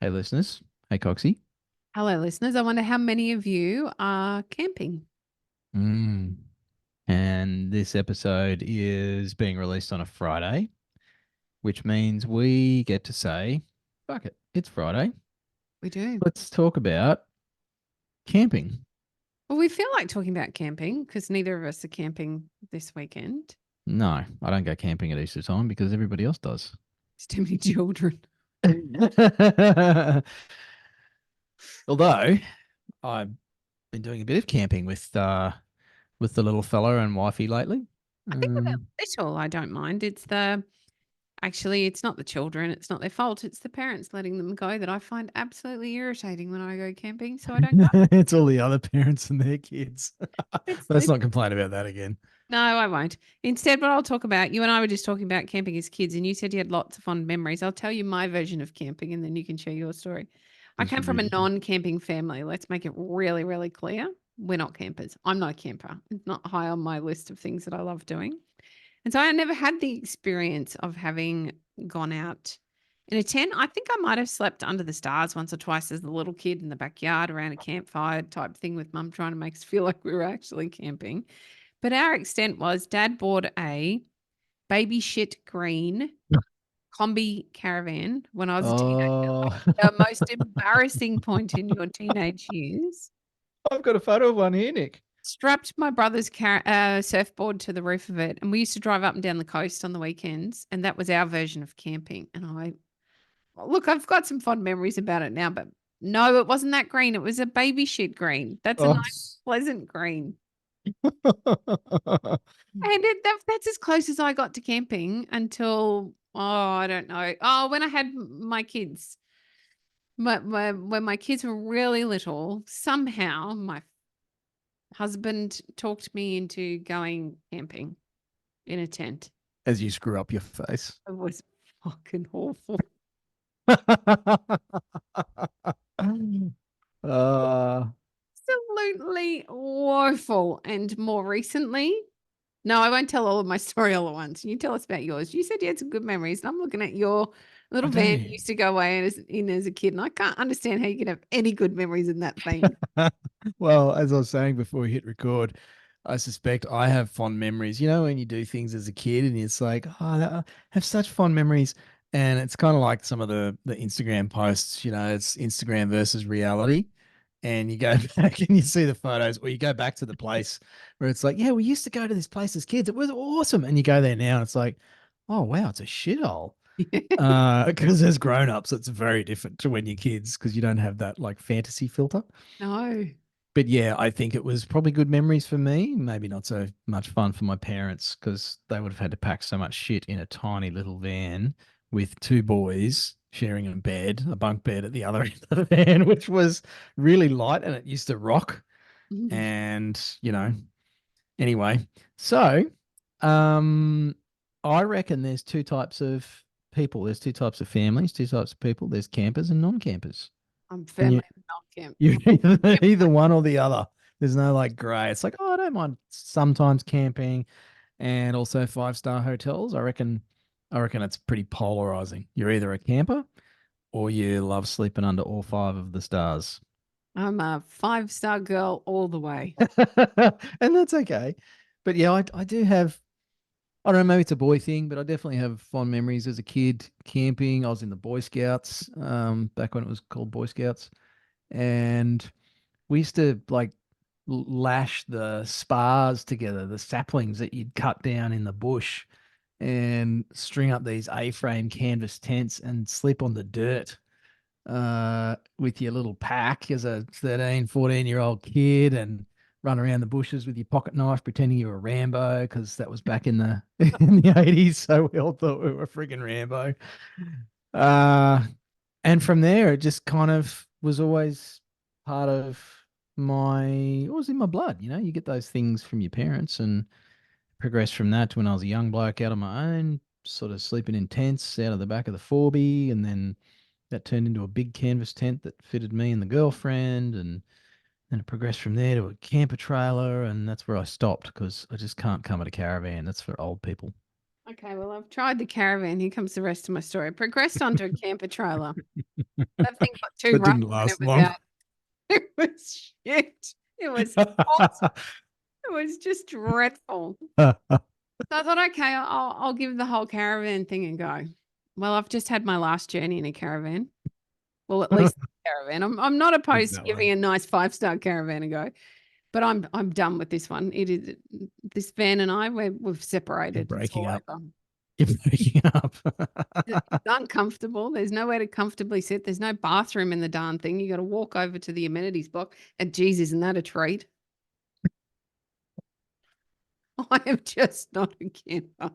Hey, listeners. Hey, Coxie. Hello, listeners. I wonder how many of you are camping. Mm. And this episode is being released on a Friday, which means we get to say, fuck it, it's Friday. We do. Let's talk about camping. Well, we feel like talking about camping because neither of us are camping this weekend. No, I don't go camping at Easter time because everybody else does. It's too many children. Although I've been doing a bit of camping with the little fella and wifey lately. I think with a Um, little, I don't mind. It's not the children. It's not their fault. It's the parents letting them go that I find absolutely irritating when I go camping. So I don't go. it's all the other parents and their kids. Let's It's not complain about that again. No, I won't. Instead, what I'll talk about, you and I were just talking about camping as kids, and you said you had lots of fond memories. I'll tell you my version of camping, and then you can share your story. I This came should be from a interesting. non-camping family. Let's make it really, really clear. We're not campers. I'm not a camper. It's not high on my list of things that I love doing. And so I never had the experience of having gone out in a tent. I think I might have slept under the stars once or twice as a little kid in the backyard around a campfire type thing with mum trying to make us feel like we were actually camping. But our extent was dad bought a baby shit green combi caravan when I was a teenager, Oh, like the most embarrassing point in your teenage years. I've got a photo of one here, Nick. Strapped my brother's surfboard to the roof of it, and we used to drive up and down the coast on the weekends, and that was our version of camping. And look, I've got some fond memories about it now, but no, it wasn't that green. It was a baby shit green. That's a Oh. nice, pleasant green. And that's as close as I got to camping until, oh, I don't know. Oh, when I had my kids, when my kids were really little, somehow my husband talked me into going camping in a tent. As you screw up your face. It was fucking awful. uh, Absolutely woeful. And more recently, no, I won't tell all of my story all at once. You tell us about yours. You said you had some good memories, and I'm looking at your I little van you do. used to go away in as a kid, and I can't understand how you can have any good memories in that thing. Well, as I was saying before we hit record, I suspect I have fond memories. You know, when you do things as a kid and it's like, oh, I have such fond memories. And it's kind of like some of the Instagram posts, you know, it's Instagram versus reality. And you go back and you see the photos, or you go back to the place where it's like, yeah, we used to go to this place as kids. It was awesome. And you go there now and it's like, oh, wow, it's a shithole. Because as grown-ups, it's very different to when you're kids because you don't have that like fantasy filter. No. But yeah, I think it was probably good memories for me. Maybe not so much fun for my parents because they would have had to pack so much shit in a tiny little van with two boys sharing a bed, a bunk bed at the other end of the van, which was really light and it used to rock. And, anyway, so um, I reckon there's two types of people. There's two types of families, two types of people. There's campers and non-campers. I'm And firmly not camp. you're either one or the other. There's no like gray. It's like, oh, I don't mind sometimes camping and also five-star hotels. I reckon it's pretty polarizing. You're either a camper or you love sleeping under all five of the stars. I'm a five-star girl all the way. And that's okay. But yeah, I do have, I don't know, maybe it's a boy thing, but I definitely have fond memories as a kid camping. I was in the Boy Scouts, back when it was called Boy Scouts. And we used to like lash the spars together, the saplings that you'd cut down in the bush, and string up these A-frame canvas tents and sleep on the dirt with your little pack as a 13, 14-year-old kid and run around the bushes with your pocket knife pretending you were Rambo because that was back in the in the 80s. So we all thought we were friggin' Rambo. Uh, and from there, it just kind of was always part of it was in my blood. You know, you get those things from your parents and progressed from that to when I was a young bloke out on my own, sort of sleeping in tents out of the back of the 4B. And then that turned into a big canvas tent that fitted me and the girlfriend. And then it progressed from there to a camper trailer. And that's where I stopped because I just can't come at a caravan. That's for old people. Okay, well, I've tried the caravan. Here comes the rest of my story. Progressed onto a camper trailer. That thing got too That rough didn't when it last was long. out. It was shit. It was hot. It was just dreadful. So I thought, okay, I'll give the whole caravan thing a go. Well, I've just had my last journey in a caravan. Well, at least a caravan. I'm not Put it opposed to that giving way. a nice 5-star caravan a go, but I'm done with this one. It is this van and I we've You're separated. It's breaking all up. over. You're breaking up. It's uncomfortable. There's nowhere to comfortably sit. There's no bathroom in the darn thing. You got to walk over to the amenities block. And geez, isn't that a treat? I am just not a camper.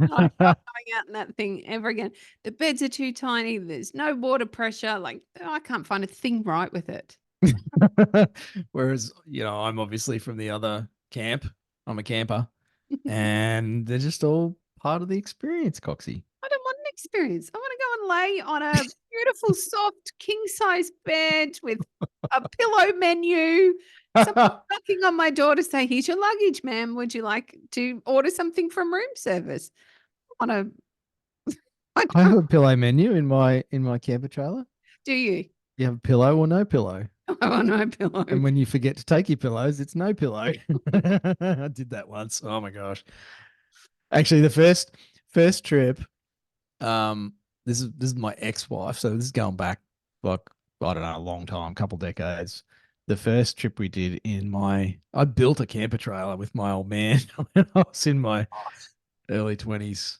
I'm not going out in that thing ever again. The beds are too tiny. There's no water pressure. Like, I can't find a thing right with it. Whereas, I'm obviously from the other camp. I'm a camper, and they're just all part of the experience, Coxie. I don't want an experience. I want to go and lay on a beautiful, soft, king size bed with a pillow menu. Someone knocking on my door to say, "Here's your luggage, ma'am. Would you like to order something from room service?" I want to. I I have don't. a pillow menu in my camper trailer. Do you? You have a pillow or no pillow. I want no pillow. And when you forget to take your pillows, it's no pillow. I did that once. Oh my gosh. Actually, the first trip, um, this is my ex-wife, so this is going back like I don't know, a long time, couple decades. The first trip we did I built a camper trailer with my old man when I was in my early 20s.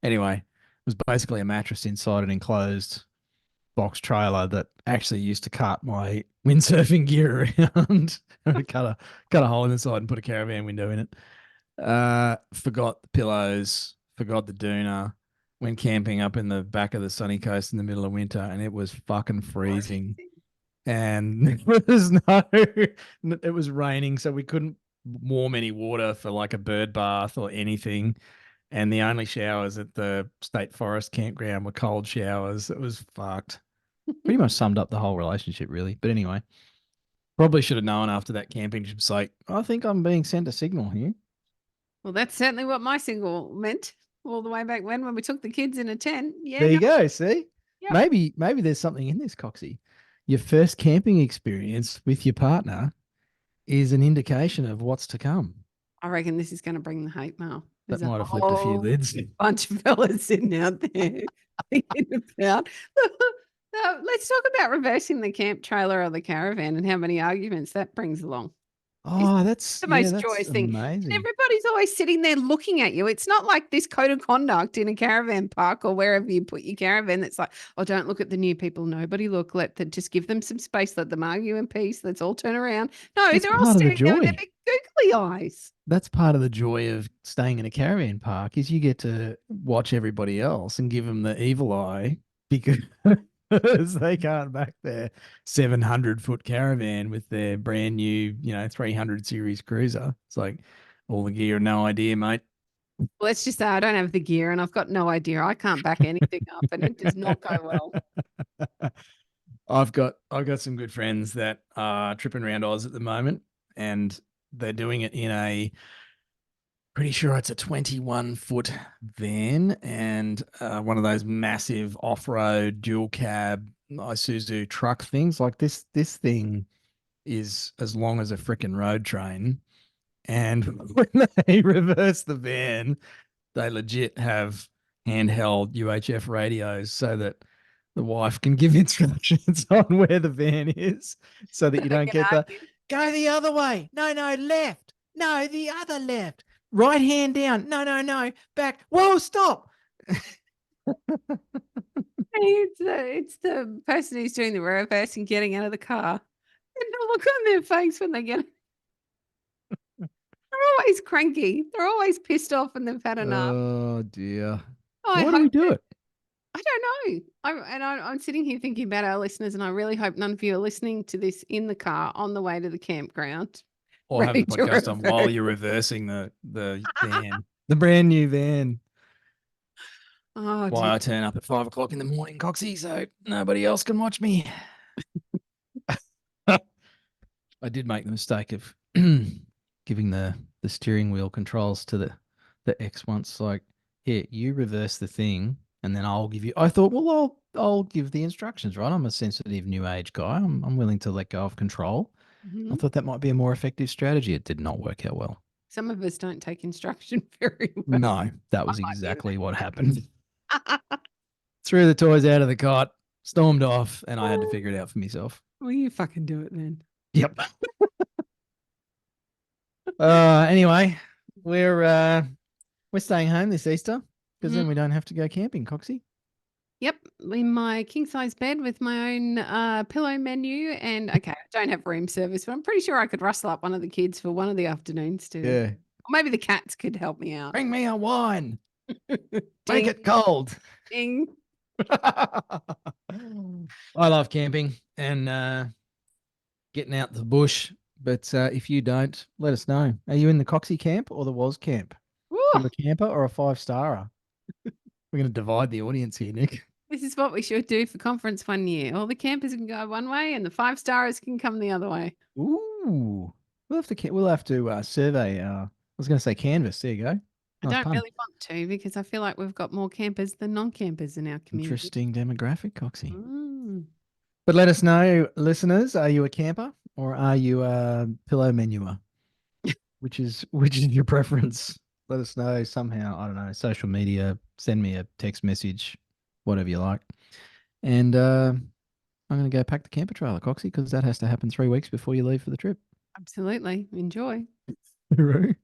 Anyway, it was basically a mattress inside an enclosed box trailer that actually used to cart my windsurfing gear around. cut a hole in the side and put a caravan window in it. Forgot the pillows, forgot the doona. Went camping up in the back of the sunny coast in the middle of winter, and it was fucking freezing. And it was raining, so we couldn't warm any water for like a bird bath or anything. And the only showers at the state forest campground were cold showers. It was fucked. Pretty much summed up the whole relationship, really. But anyway, probably should have known after that camping trip. It's like, I think I'm being sent a signal here. Well, that's certainly what my single meant all the way back when we took the kids in a tent. Yeah, There no, you go. See, yep. maybe there's something in this, Coxie. Your first camping experience with your partner is an indication of what's to come. I reckon this is going to bring the hate mail. That There's a might have flipped a few whole lids. bunch of fellas sitting out there thinking about. Now, let's talk about reversing the camp trailer or the caravan and how many arguments that brings along. It's Oh, that's the yeah, most that's joyous thing. And amazing. everybody's always sitting there looking at you. It's not like this code of conduct in a caravan park or wherever you put your caravan that's like, oh, don't look at the new people. Nobody look. Just give them some space. Let them argue in peace. Let's all turn around. No, That's they're all part of the staring there with their joy. big googly eyes. That's part of the joy of staying in a caravan park is you get to watch everybody else and give them the evil eye because they can't back their 700-foot caravan with their brand new, 300 series cruiser. It's like all the gear, no idea, mate. Let's just say I don't have the gear and I've got no idea. I can't back anything up and it does not go well. I've got some good friends that are tripping around Oz at the moment, and they're doing it in a pretty sure it's a 21-foot van and one of those massive off-road dual cab Isuzu truck things. Like this thing is as long as a freaking road train. And when they reverse the van, they legit have handheld UHF radios so that the wife can give instructions on where the van is so that you I don't can get the argue. go the other way. No, no, left. No, the other left. Right hand down. No, no, no. Back. Whoa, stop. It's the person who's doing the reverse and getting out of the car. And the look on their face when they get they're always cranky. They're always pissed off and they've had enough. Oh dear. Oh, I Why do hope we do that it? I don't know. I'm sitting here thinking about our listeners, and I really hope none of you are listening to this in the car on the way to the campground, Or having ready the to podcast on while reverse. you're reversing the van, the brand new van. Oh dear. Why I turn up at 5 o'clock in the morning, Coxie, so nobody else can watch me. I did make the mistake of giving the steering wheel controls to the ex once like, here, you reverse the thing, and then I'll give you. I thought, well, I'll give the instructions, right? I'm a sensitive new age guy. I'm willing to let go of control. I Mhm. thought that might be a more effective strategy. It did not work out well. Some of us don't take instruction very well. No, that I was might be in exactly what happened. that. Threw the toys out of the cot, stormed off, and I had to figure it out for myself. Well, you fucking do it then. Yep. Anyway, we're uh we're staying home this Easter because Mhm. then we don't have to go camping, Coxie. Yep, in my king size bed with my own pillow menu. And okay, I don't have room service, but I'm pretty sure I could rustle up one of the kids for one of the afternoons to, Yeah. or maybe the cats could help me out. Bring me a wine. Make Ding, it cold. ding. I love camping and getting out the bush. But if you don't, let us know. Are you in the Coxie camp or the Was camp? Woo, You a camper or a five-starer? We're going to divide the audience here, Nick. this is what we should do for conference one year. All the campers can go one way, and the five stars can come the other way. Ooh, we'll have to survey. I was going to say canvas. There you go. I Nice don't pun. really want to because I feel like we've got more campers than non-campers in our community. Interesting demographic, Coxie. Mm. But let us know, listeners. Are you a camper or are you a pillow menuer? Which is your preference? Let us know somehow. I don't know. Social media. Send me a text message, whatever you like. And I'm going to go pack the camper trailer, Coxie, because that has to happen 3 weeks before you leave for the trip. Absolutely. Enjoy. Right.